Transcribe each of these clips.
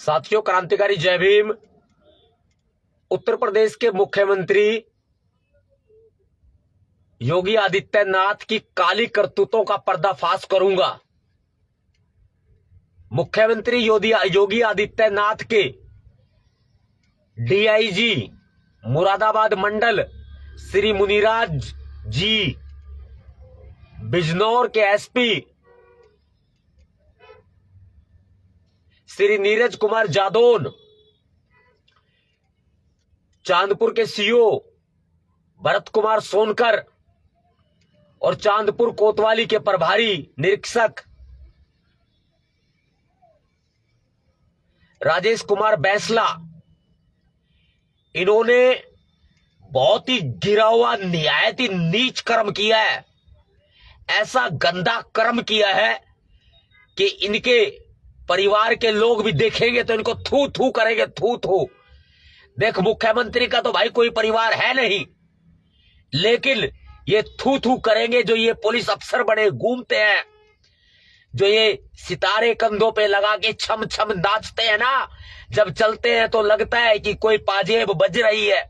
साथियों, क्रांतिकारी जय भीम। उत्तर प्रदेश के मुख्यमंत्री योगी आदित्यनाथ की काली करतूतों का पर्दाफाश करूंगा। मुख्यमंत्री योगी आदित्यनाथ के डीआईजी मुरादाबाद मंडल श्री मुनिराज जी, बिजनौर के एसपी श्री नीरज कुमार जादौन, चांदपुर के सीओ भरत कुमार सोनकर और चांदपुर कोतवाली के प्रभारी निरीक्षक राजेश कुमार बैसला, इन्होंने बहुत ही गिरा हुआ निहायत ही नीच कर्म किया है। ऐसा गंदा कर्म किया है कि इनके परिवार के लोग भी देखेंगे तो इनको थू थू करेंगे, थू थू। देख, मुख्यमंत्री का तो भाई कोई परिवार है नहीं, लेकिन ये थू थू करेंगे जो ये पुलिस अफसर बने घूमते हैं, जो ये सितारे कंधों पे लगा के छम छम नाचते हैं ना। जब चलते हैं तो लगता है कि कोई पाजेब बज रही है,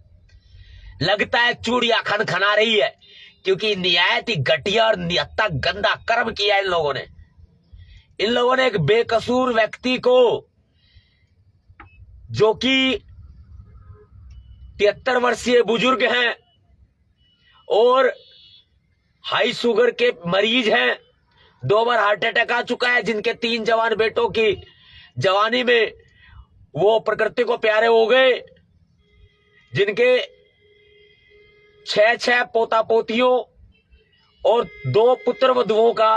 लगता है चूड़ियां खनखना रही है, क्योंकि निहायत ही घटिया और निहत्ता गंदा कर्म किया इन लोगों ने। इन लोगों ने एक बेकसूर व्यक्ति को, जो कि 73 वर्षीय बुजुर्ग हैं और हाई शुगर के मरीज हैं, 2 बार हार्ट अटैक आ चुका है, जिनके 3 जवान बेटों की जवानी में वो प्रकृति को प्यारे हो गए, जिनके 6 पोता पोतियों और 2 पुत्र वधुओं का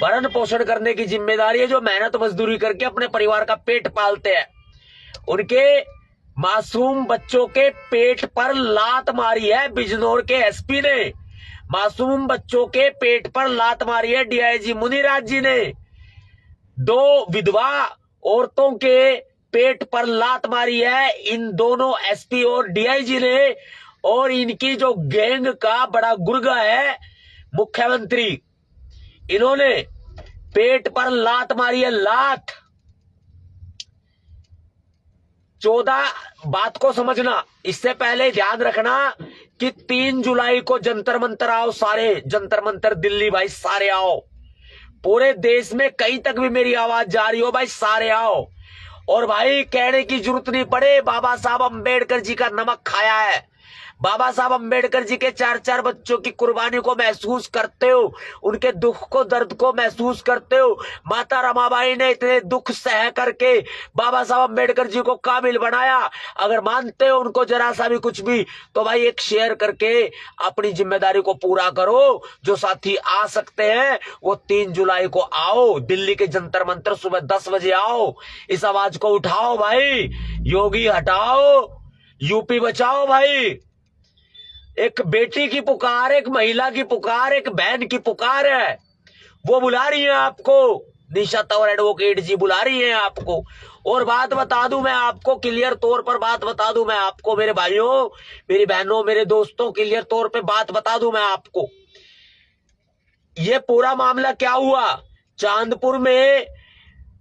भरण पोषण करने की जिम्मेदारी है, जो मेहनत मजदूरी करके अपने परिवार का पेट पालते हैं। उनके मासूम बच्चों के पेट पर लात मारी है बिजनौर के एसपी ने, मासूम बच्चों के पेट पर लात मारी है डीआईजी मुनिराज जी ने, 2 विधवा औरतों के पेट पर लात मारी है इन दोनों एसपी और डीआईजी ने। और इनकी जो गैंग का बड़ा गुर्गा है मुख्यमंत्री, इन्होंने पेट पर लात मारी है, लात। 14 बात को समझना, इससे पहले ध्यान रखना कि 3 जुलाई को जंतर मंतर आओ, सारे जंतर मंतर दिल्ली भाई सारे आओ, पूरे देश में कहीं तक भी मेरी आवाज जा रही हो भाई सारे आओ। और भाई कहने की जरूरत नहीं पड़े, बाबा साहब अंबेडकर जी का नमक खाया है, बाबा साहब अंबेडकर जी के 4 बच्चों की कुर्बानी को महसूस करते हो, उनके दुख को, दर्द को महसूस करते हो। माता रमाबाई ने इतने दुख सह करके बाबा साहब अंबेडकर जी को काबिल बनाया। अगर मानते हो उनको जरा सा भी कुछ भी, तो भाई एक शेयर करके अपनी जिम्मेदारी को पूरा करो। जो साथी आ सकते हैं वो 3 जुलाई को आओ, दिल्ली के जंतर मंतर सुबह 10 बजे आओ, इस आवाज को उठाओ भाई। योगी हटाओ, यूपी बचाओ भाई। एक बेटी की पुकार, एक महिला की पुकार, एक बहन की पुकार है, वो बुला रही है आपको, निशा तंवर एडवोकेट जी बुला रही है आपको। और बात बता दूं मैं आपको, क्लियर तौर पर बात बता दूं मैं आपको, मेरे भाइयों, मेरी बहनों, मेरे दोस्तों, क्लियर तौर पे बात बता दूं मैं आपको। ये पूरा मामला क्या हुआ, चांदपुर में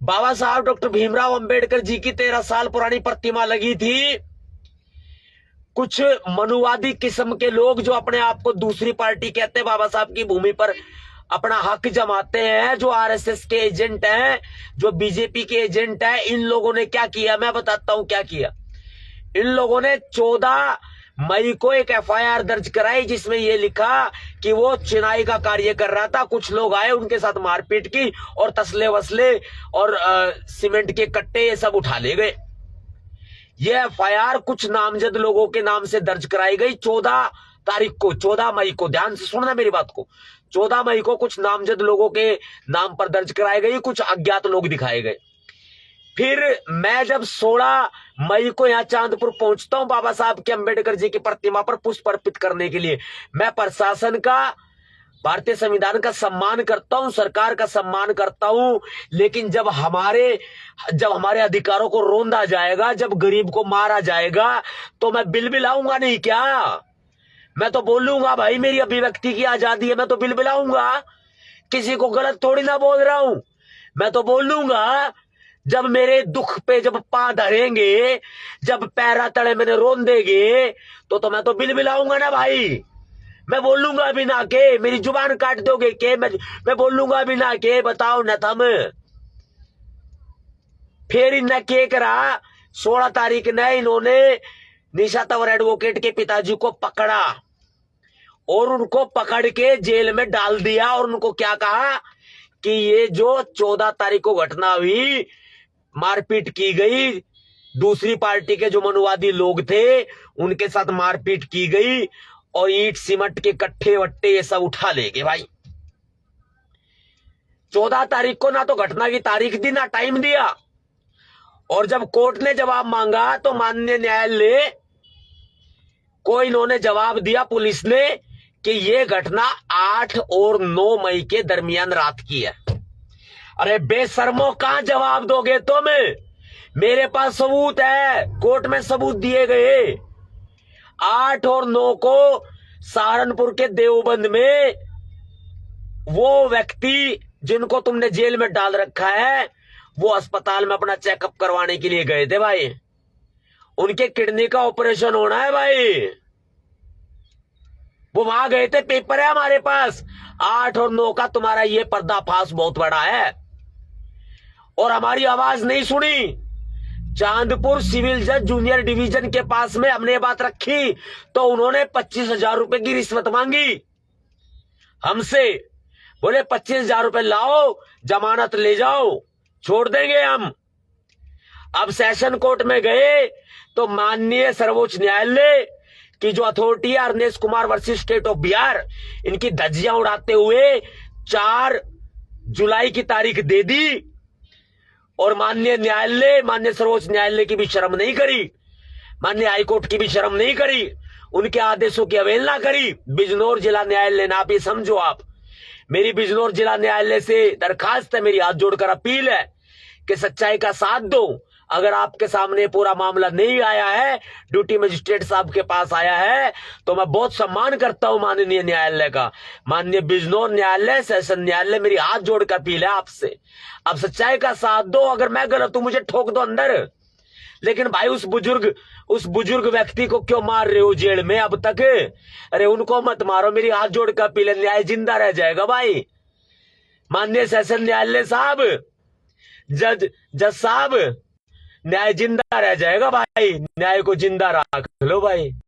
बाबा साहब डॉक्टर भीमराव अंबेडकर जी की 13 साल पुरानी प्रतिमा लगी थी। कुछ मनुवादी किस्म के लोग जो अपने आप को दूसरी पार्टी कहते हैं, बाबा साहब की भूमि पर अपना हक जमाते हैं, जो आरएसएस के एजेंट हैं, जो बीजेपी के एजेंट हैं, इन लोगों ने क्या किया मैं बताता हूं क्या किया। इन लोगों ने 14 मई को एक एफआईआर दर्ज कराई, जिसमें यह लिखा कि वो चिनाई का कार्य कर रहा था। कुछ लोग आए, उनके साथ मारपीट की और तसले वसले और सीमेंट के कट्टे ये सब उठा ले गए। यह एफआईआर कुछ नामजद लोगों के नाम से दर्ज कराई गई 14 तारीख को, 14 मई को, ध्यान से सुनना मेरी बात को। 14 मई को कुछ नामजद लोगों के नाम पर दर्ज कराई गई, कुछ अज्ञात लोग दिखाए गए। फिर मैं जब 16 मई को यहां चांदपुर पहुंचता हूं बाबा साहब के अंबेडकर जी की प्रतिमा पर पुष्प अर्पित करने के लिए, मैं प्रशासन का, भारतीय संविधान का सम्मान करता हूं, सरकार का सम्मान करता हूं, लेकिन जब हमारे अधिकारों को रोंदा जाएगा, जब गरीब को मारा जाएगा, तो मैं बिलबिलाऊंगा नहीं क्या? मैं तो बोलूंगा भाई, मेरी अभिव्यक्ति की आजादी है, मैं तो बिलबिलाऊंगा, किसी को गलत थोड़ी ना बोल रहा हूं। मैं तो बोलूंगा जब मेरे दुख पे जब पा धरेंगे, जब पैरा तले मैंने रोन देंगे, तो मैं तो बिलबिलाऊंगा ना भाई। मैं बोलूंगा भी ना के, मेरी जुबान काट दोगे के, मैं बोलूंगा भी ना के, बताओ न थम। फिर इन्हें के करा, 16 तारीख ने इन्होंने निशा तंवर एडवोकेट के पिताजी को पकड़ा और उनको पकड़ के जेल में डाल दिया और उनको क्या कहा कि ये जो 14 तारीख को घटना हुई, मारपीट की गई, दूसरी पार्टी के जो मनुवादी लोग थे उनके साथ मारपीट की गई और ईंट सीमेंट के कट्ठे वट्टे ये सब उठा लेंगे भाई। 14 तारीख को ना तो घटना की तारीख दी ना टाइम दिया, और जब कोर्ट ने जवाब मांगा तो माननीय न्यायालय को इन्होंने जवाब दिया, पुलिस ने, कि ये घटना 8 और 9 मई के दरमियान रात की है। अरे बेशर्मो, कहां जवाब दोगे तुम? मेरे पास सबूत है, कोर्ट में सबूत दिए गए। 8 और 9 को सहारनपुर के देवबंद में वो व्यक्ति जिनको तुमने जेल में डाल रखा है, वो अस्पताल में अपना चेकअप करवाने के लिए गए थे भाई। उनके किडनी का ऑपरेशन होना है भाई, वो वहां गए थे, पेपर है हमारे पास। 8 और 9 का तुम्हारा ये पर्दाफाश बहुत बड़ा है और हमारी आवाज नहीं सुनी। चांदपुर सिविल जज जूनियर डिवीजन के पास में हमने ये बात रखी तो उन्होंने 25,000 रुपए की रिश्वत मांगी हमसे। बोले 25,000 रुपए लाओ, जमानत ले जाओ, छोड़ देंगे हम। अब सेशन कोर्ट में गए तो माननीय सर्वोच्च न्यायालय की जो अथॉरिटी है, Arnesh Kumar versus state of Bihar, इनकी धज्जियां उड़ाते हुए 4 जुलाई की तारीख दे दी और माननीय न्यायालय, माननीय सर्वोच्च न्यायालय की भी शर्म नहीं करी, माननीय हाईकोर्ट की भी शर्म नहीं करी, उनके आदेशों की अवहेलना करी। बिजनौर जिला न्यायालय ने, आप ये समझो, आप मेरी बिजनौर जिला न्यायालय से दरखास्त है, मेरी हाथ जोड़कर अपील है कि सच्चाई का साथ दो। अगर आपके सामने पूरा मामला नहीं आया है, ड्यूटी मजिस्ट्रेट साहब के पास आया है, तो मैं बहुत सम्मान करता हूं माननीय न्यायालय का। माननीय बिजनौर न्यायालय, सेशन न्यायालय, मेरी हाथ जोड़कर अपील है आपसे, अब सच्चाई का साथ दो। अगर मैं गलत हूं मुझे ठोक दो अंदर, लेकिन भाई उस बुजुर्ग व्यक्ति को क्यों मार रहे हो जेल में अब तक? अरे उनको मत मारो, मेरी हाथ जोड़कर अपील है, न्याय जिंदा रह जाएगा भाई। माननीय सेशन न्यायालय साहब, जज साहब, न्याय जिंदा रह जाएगा भाई, न्याय को जिंदा रख लो भाई।